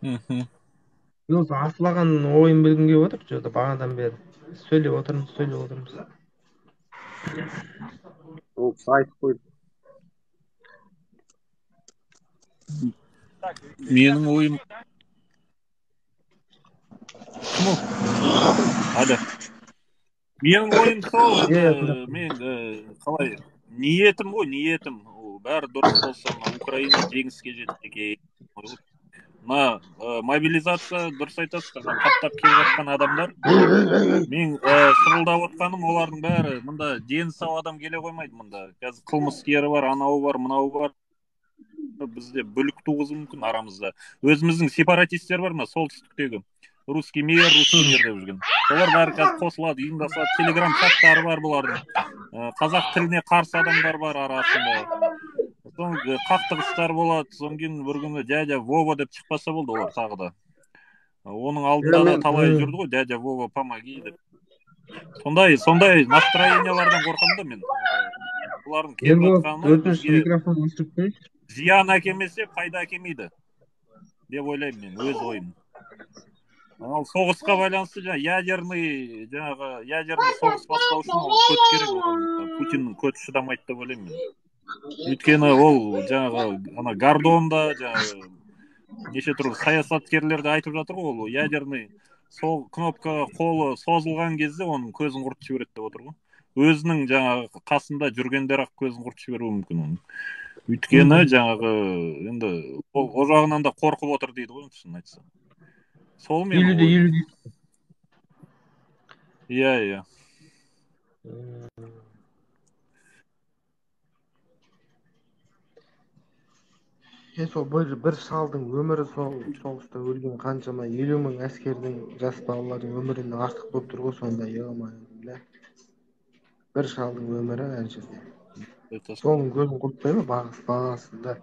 Мгм. Осы асылаған ойын білгім келіп отыр жода бағанадан бері сөйлеп отырмыз. Ол кісі айтып қойды. Менің ойым кім ол? Алло. Менің ойым сол енді Иә, тыңдап мен тұрмын. қалай ниетім ғой ниетім. Ол бәрі дұрыс болса мына Украина жеңіске жетсе екен. Мына мобилизация дұрыс айтасыздар. Мына таптап келіп жатқан адамдар. Мен шырылдап отқаным олардың бәрі мында дені сау адам келе қоймайды мұнда. Қазір қылмыскері бар, анауы бар, мынауы бар. Бізде бүлік туғызуы мүмкін арамызда. Өзіміздің сепаратистер бар мына солтүстіктегі. Русский мир деп жүрген. Олар бәрі қазір қосылады, ұйымдасады. Телеграм чаттары бар бұлардың. Қазақ тіліне қарсы адамдар бар арасында. Соң қақтығыстар болады. Содан кейін бір күні дядя Вова деп шықпаса болды олар тағы да. Оның Иә, алдында да талай жүрді ғой, дядя Вова помоги деп. Сондай настроениялардан қорқамын да мен. Бұлардың келіп Ербол, жатқаны өтініш бізге микрофон өшіріп қойшы. зиян әкелмесе пайда әкелмейді деп ойлаймын мен, өз ойым. Ал соғысқа байланысты ядерный соғыс бастау үшін ол код керек, оған Путиннің коды шыдамайды деп ойлаймын мен. Өйткені ол ана Гордонда неше түрлі саясаткерлерді айтып жатыр ғой, ол ядерный сол кнопкаға қолы созылған кезде оның көзін құртып жібереді деп отыр ғой. Өзінің қасында жүргендер ақ көзін құртып жіберуі мүмкін оның. Өйткені енді ол жағынан да қорқып отыр дейді ғой, шынын айтса. Сол менің 50-де ойым. 50. Иә. Сол бір шалдың өмірі сол соғыста өлген қаншама 50 мың әскердің жас балалардың өмірінен артық болып тұр ғой сонда, ё-моё. Бір шалдың өмірі әр жерде. Это Соның көзін құртпай ма бағасында?